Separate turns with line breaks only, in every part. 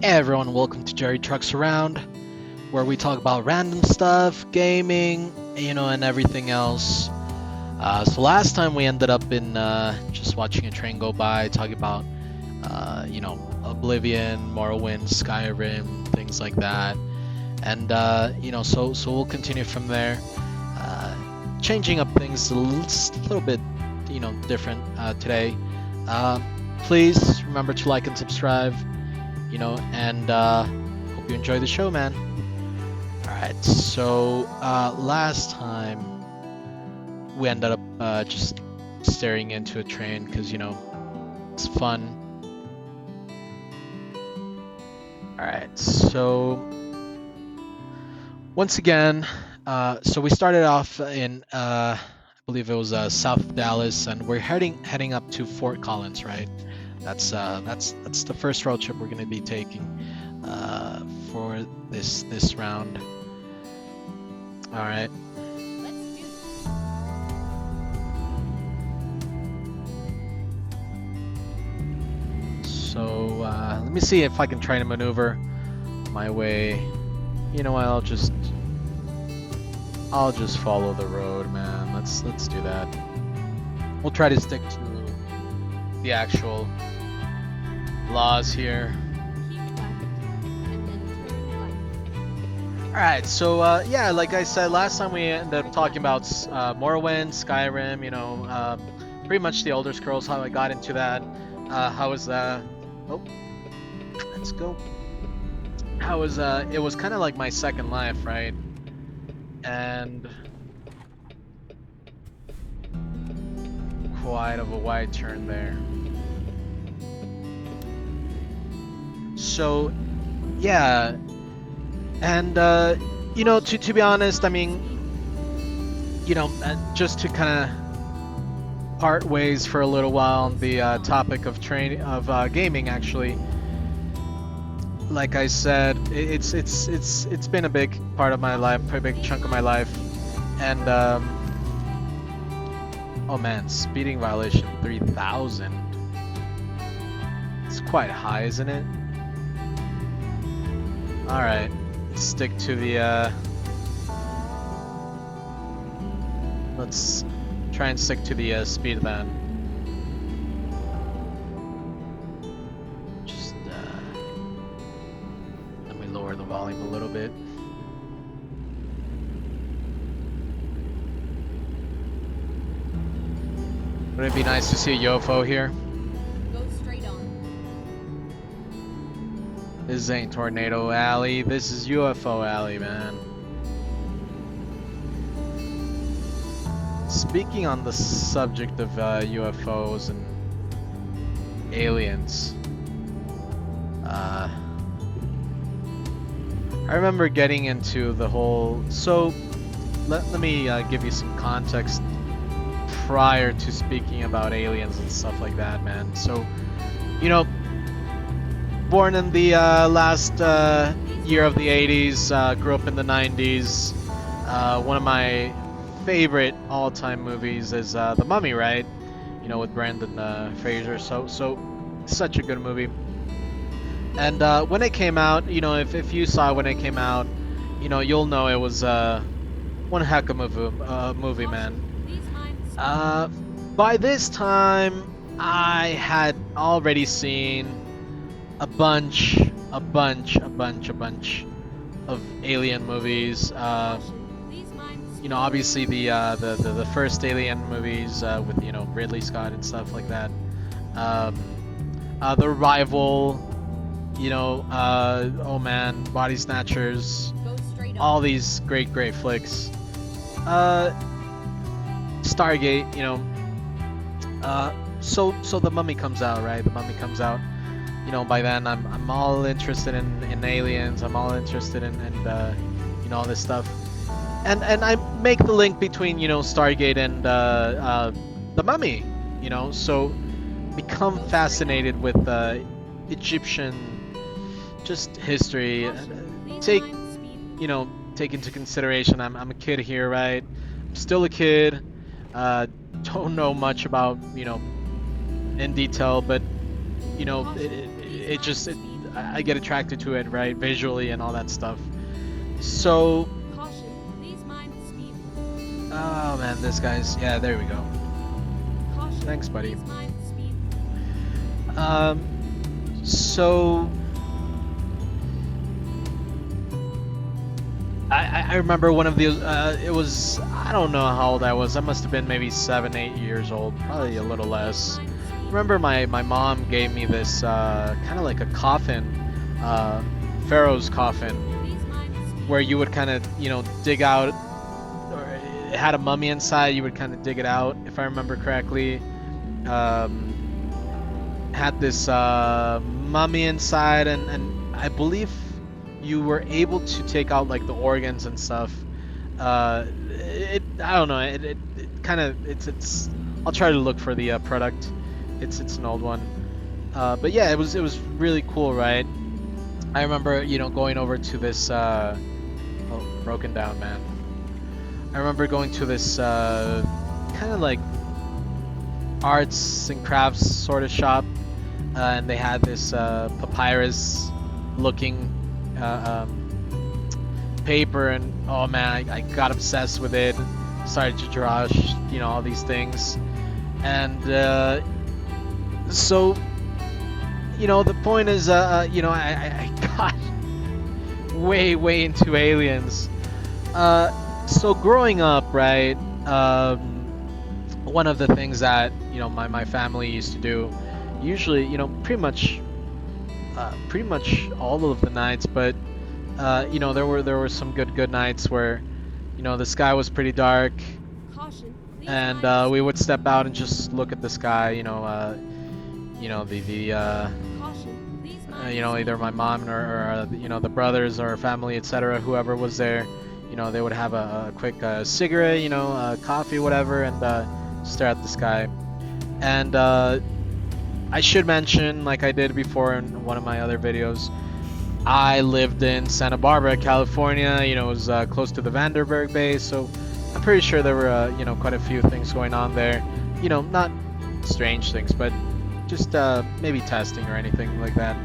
Hey everyone, welcome to Jerry Trucks Around, where we talk about random stuff, gaming, and everything else. So last time we ended up in just watching a train go by, talking about, Oblivion, Morrowind, Skyrim, things like that. And, so we'll continue from there, changing up things just a little bit, different today. Please remember to like and subscribe. And hope you enjoy the show, man. Alright, so last time we ended up just staring into a train because, it's fun. Alright, so once again, so we started off in, I believe it was South Dallas, and we're heading up to Fort Collins, right? That's the first road trip we're going to be taking for this round. All right. So let me see if I can try to maneuver my way. You know what? I'll just follow the road, man. Let's do that. We'll try to stick to the actual laws here. Alright, so yeah, like I said, last time we ended up talking about Morrowind, Skyrim, pretty much the Elder Scrolls, how I got into that. How was oh, let's go. How was it was kind of like my second life, right? And quite of a wide turn there. So, yeah, and to be honest, I mean, just to kind of part ways for a little while on the topic of gaming. Actually, like I said, it's been a big part of my life, a big chunk of my life, and oh man, speeding violation 3,000. It's quite high, isn't it? Alright, let's stick to the, let's try and stick to the speed then. Just, let me lower the volume a little bit. Wouldn't it be nice to see a UFO here? This ain't Tornado Alley, this is UFO Alley, man. Speaking on the subject of UFOs and aliens, I remember getting into the whole... So, let me give you some context prior to speaking about aliens and stuff like that, man. So, born in the last year of the 80s, grew up in the 90s. One of my favorite all-time movies is The Mummy, right? With Brendan Fraser. So such a good movie. And when it came out, if you saw it when it came out, you'll know it was one heck of a movie, man. By this time, I had already seen a bunch of alien movies. Obviously the first Alien movies with Ridley Scott and stuff like that. The Arrival, oh man, Body Snatchers, all these great flicks. Stargate, so The Mummy comes out, right? The Mummy comes out. By then I'm all interested in aliens. I'm all interested in all this stuff, and I make the link between Stargate and The Mummy. So become fascinated with Egyptian just history. Take into consideration I'm a kid here, right? I'm still a kid. Don't know much about in detail, but I get attracted to it, right, visually and all that stuff. So,
Caution, please mind the speed.
oh man, this guy's, yeah, there we go.
Caution,
Thanks, buddy.
please mind the speed.
Um, so I remember one of these. It was, I don't know how old I was. I must have been maybe 7, 8 years old, probably a little less. I remember my mom gave me this kind of like a coffin, Pharaoh's coffin,
Please mind the speed.
where you would kind of, dig out, or it had a mummy inside. You would kind of dig it out, if I remember correctly. Had this mummy inside, and I believe you were able to take out like the organs and stuff. I don't know. It kind of it's. I'll try to look for the product. It's an old one. But yeah, it was really cool, right? I remember going over to this. Oh, broken down, man. I remember going to this kind of like arts and crafts sort of shop, and they had this papyrus looking paper, and oh man, I got obsessed with it. Started to draw all these things, and so the point is I got way into aliens. So growing up, right, one of the things that my family used to do, usually pretty much all of the nights, but there were some good nights where the sky was pretty dark,
Caution, please
and
mind the
we
speed.
would step out and just look at the sky. The
Caution, please mind the
either my mom or the brothers or family, etc., whoever was there, they would have a quick cigarette, coffee, whatever, and stare at the sky. And I should mention, like I did before in one of my other videos, I lived in Santa Barbara, California. It was close to the Vandenberg base, so I'm pretty sure there were quite a few things going on there. Not strange things, but just maybe testing or anything like that.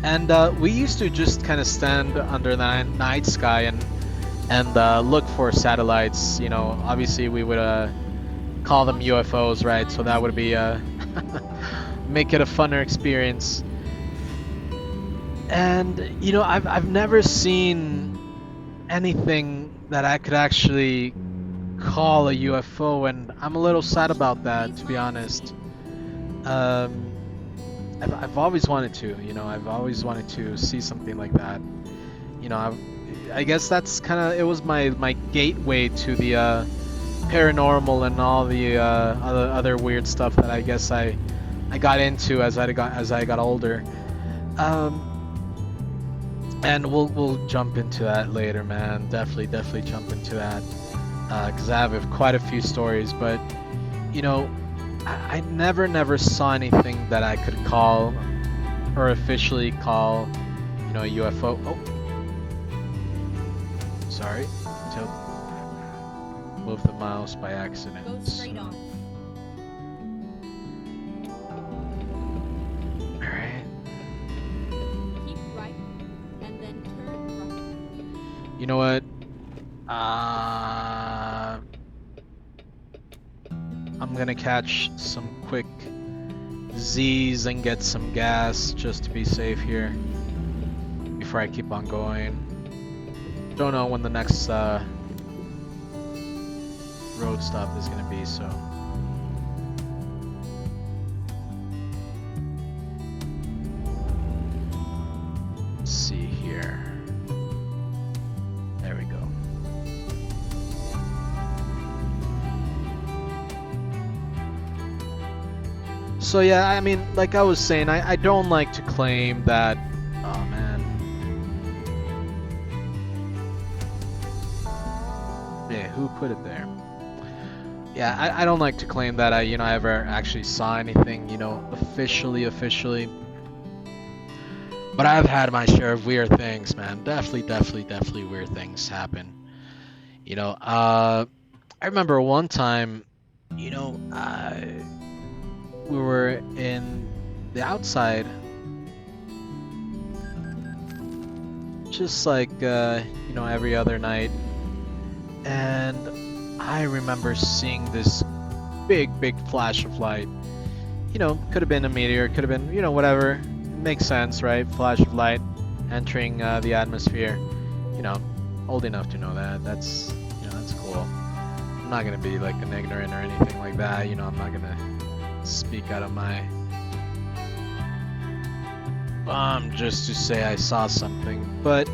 And we used to just kind of stand under the night sky and look for satellites. Obviously we would call them UFOs, right? So that would be make it a funner experience. And I've never seen anything that I could actually call a UFO, and I'm a little sad about that, to be honest. Um, I've always wanted to, I've always wanted to see something like that. I guess that's kind of, it was my gateway to the paranormal and all the other weird stuff that I guess I got into as I got older. Um, and we'll jump into that later, man. Definitely jump into that, because I have quite a few stories. But I never saw anything that I could call or officially call a UFO. Oh, sorry, move the mouse by accident.
Go straight on.
Alright.
Keep right, and then turn right.
You know what? I'm gonna catch some quick Z's and get some gas just to be safe here before I keep on going. Don't know when the next road stop is gonna be, so. Let's see here. There we go. So yeah, I mean, like I was saying, I don't like to claim that. Oh man. Yeah, who put it there? Yeah, I don't like to claim that I ever actually saw anything officially. But I've had my share of weird things, man. Definitely weird things happen. I remember one time, we were in the outside just like you know, every other night. And I remember seeing this big flash of light. You know, could have been a meteor, could have been, you know, whatever. It makes sense, right? Flash of light entering the atmosphere. You know, old enough to know that. That's, you know, that's cool. I'm not gonna be like an ignorant or anything like that. You know, I'm not gonna speak out of my just to say I saw something. But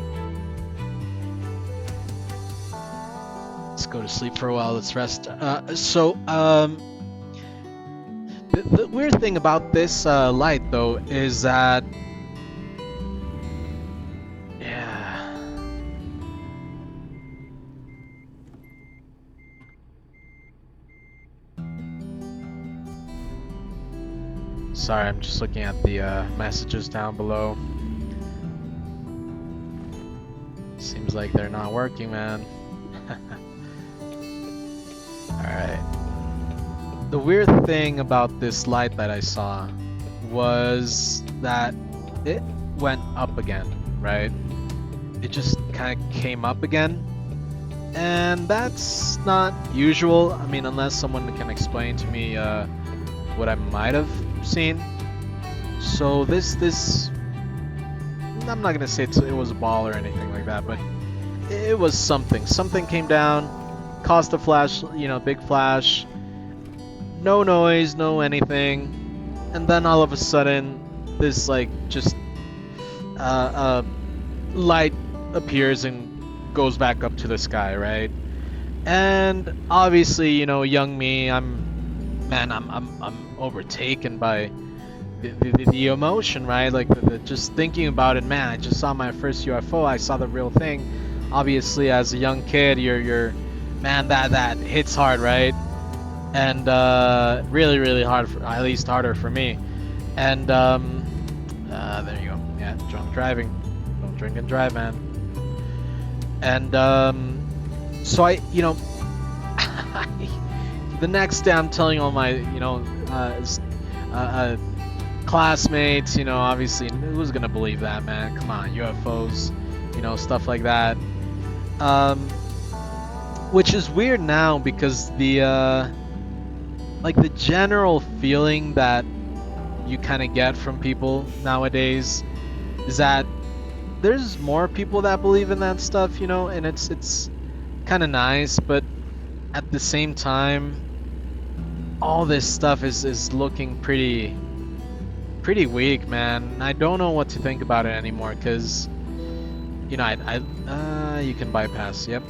let's go to sleep for a while. Let's rest. The weird thing about this light, though, is that, yeah. Sorry, I'm just looking at the messages down below. Seems like they're not working, man. Alright. The weird thing about this light that I saw was that it went up again, right? It just kind of came up again. And that's not usual. I mean, unless someone can explain to me what I might have seen. So this I'm not gonna say it was a ball or anything like that, but it was something. Something came down, caused a flash, you know, big flash. No noise, no anything, and then all of a sudden, this like just light appears and goes back up to the sky, right? And obviously, you know, young me, I'm overtaken by the emotion, right? Like just thinking about it, man. I just saw my first UFO. I saw the real thing. Obviously, as a young kid, you're man, that hits hard, right? And really hard, at least harder for me. And there you go. Yeah, drunk driving. Don't drink and drive, man. And so I, you know, the next day I'm telling all my, you know, classmates, you know, obviously who's gonna believe that, man? Come on, UFOs, you know, stuff like that. Which is weird now because the like the general feeling that you kind of get from people nowadays is that there's more people that believe in that stuff, you know, and it's kind of nice, but at the same time, all this stuff is looking pretty weak, man. I don't know what to think about it anymore, because, you know, you can bypass, yep.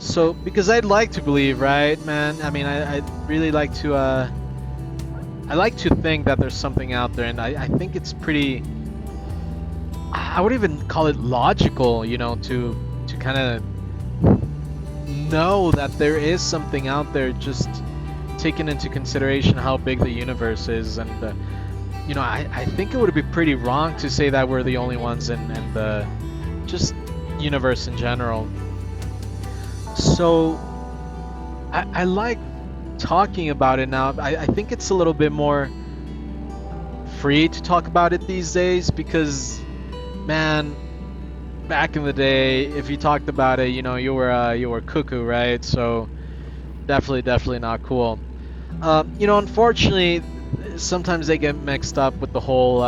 So, because I'd like to believe, right, man? I mean, I'd really like to, I like to think that there's something out there, and I think it's pretty, I would even call it logical, you know, to kind of know that there is something out there, just taking into consideration how big the universe is. And, you know, I think it would be pretty wrong to say that we're the only ones in the just universe in general. So I like talking about it now. I think it's a little bit more free to talk about it these days, because, man, back in the day, if you talked about it, you know, you were cuckoo, right? So definitely not cool. You know, unfortunately, sometimes they get mixed up with the whole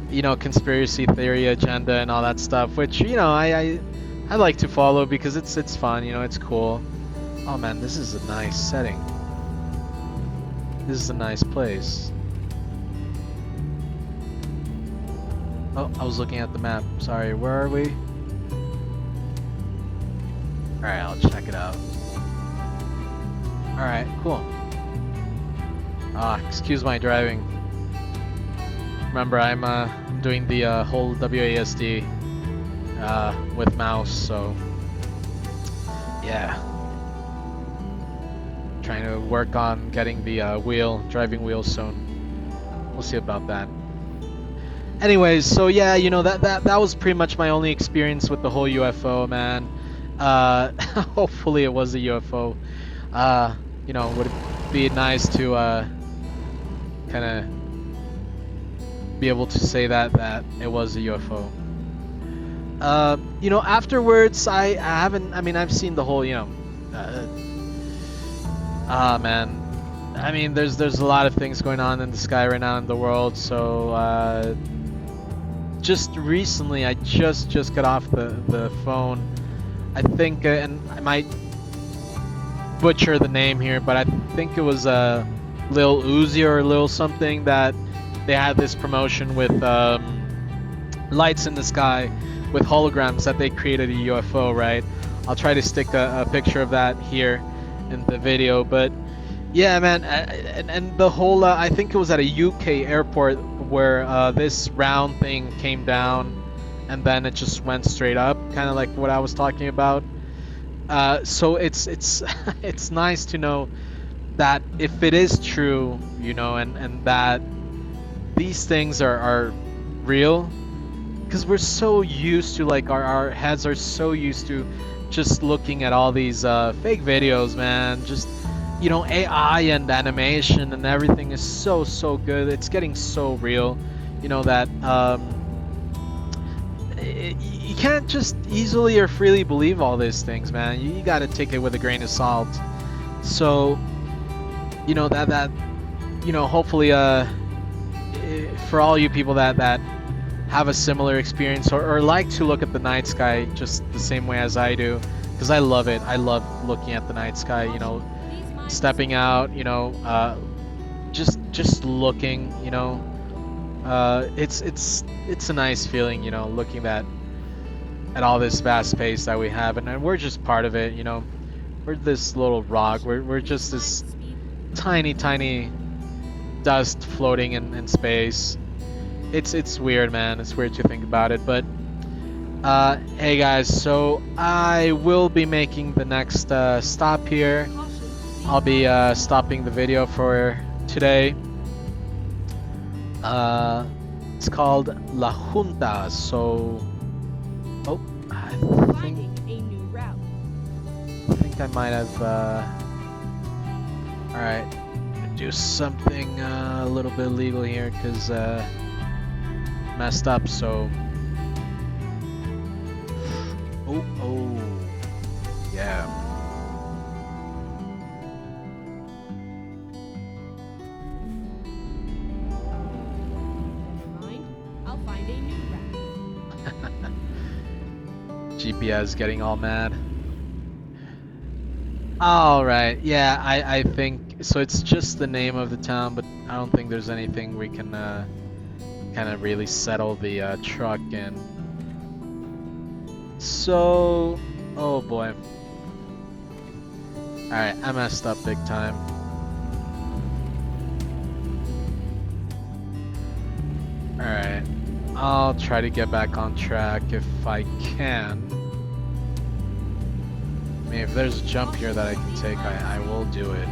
you know, conspiracy theory agenda and all that stuff, which, you know, I like to follow because it's fun, you know, it's cool. Oh man, this is a nice setting. This is a nice place. Oh, I was looking at the map. Sorry, where are we? Alright, I'll check it out. Alright, cool. Excuse my driving. Remember, I'm doing the whole WASD with mouse, so yeah. Trying to work on getting the driving wheel soon. We'll see about that. Anyways, so yeah, you know, that was pretty much my only experience with the whole UFO, man. Hopefully it was a UFO. You know, would it be nice to kind of be able to say that it was a UFO. You know, afterwards, I haven't. I mean, I've seen the whole. You know, man. I mean, there's a lot of things going on in the sky right now in the world. So just recently, I just got off the phone. I think, and I might butcher the name here, but I think it was Lil Uzi or Lil something that they had this promotion with lights in the sky with holograms that they created a UFO, right? I'll try to stick a picture of that here in the video, but yeah, man, and the whole I think it was at a UK airport where this round thing came down and then it just went straight up, kind of like what I was talking about. So it's it's nice to know that if it is true, you know, and that these things are real, because we're so used to, like, our heads are so used to just looking at all these fake videos, man. Just, you know, AI and animation and everything is so good. It's getting so real, you know, that you can't just easily or freely believe all these things, man. You got to take it with a grain of salt. So, you know, that you know, hopefully for all you people that have a similar experience or like to look at the night sky just the same way as I do, because I love it. I love looking at the night sky, you know, stepping out, you know, just looking, you know. It's a nice feeling, you know, looking at all this vast space that we have, and we're just part of it, you know. We're this little rock. We're just this tiny dust floating in space. It's weird, man. It's weird to think about it, but hey guys, so I will be making the next stop here. I'll be stopping the video for today. It's called La Junta. So, oh, I think I might have. All right, do something a little bit illegal here because messed up. So, oh, yeah. GPS getting all mad. Alright, yeah, I think so. It's just the name of the town, but I don't think there's anything we can kind of really settle the truck in. So, oh boy. Alright, I messed up big time. Alright, I'll try to get back on track if I can. I mean, if there's a jump here that I can take, I will do it.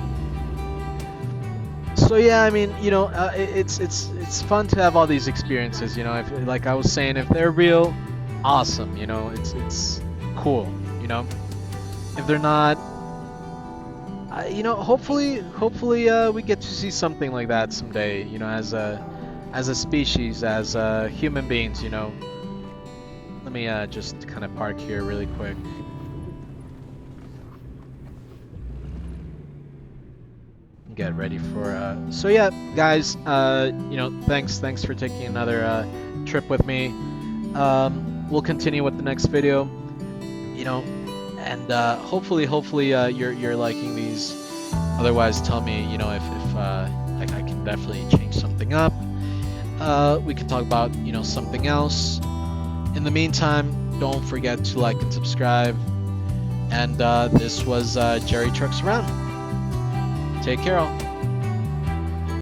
So yeah, I mean, you know, it's fun to have all these experiences. You know, if, like I was saying, if they're real, awesome. You know, it's cool. You know, if they're not, you know, hopefully we get to see something like that someday. You know, as a species, as human beings. You know. Let me just kind of park here really quick. Get ready for so yeah, guys, you know, thanks for taking another trip with me. We'll continue with the next video, you know, and hopefully you're liking these. Otherwise, tell me, you know, if I can definitely change something up. We can talk about, you know, something else. In the meantime, don't forget to like and subscribe. And this was Jerry Trucks Around. Take care, all.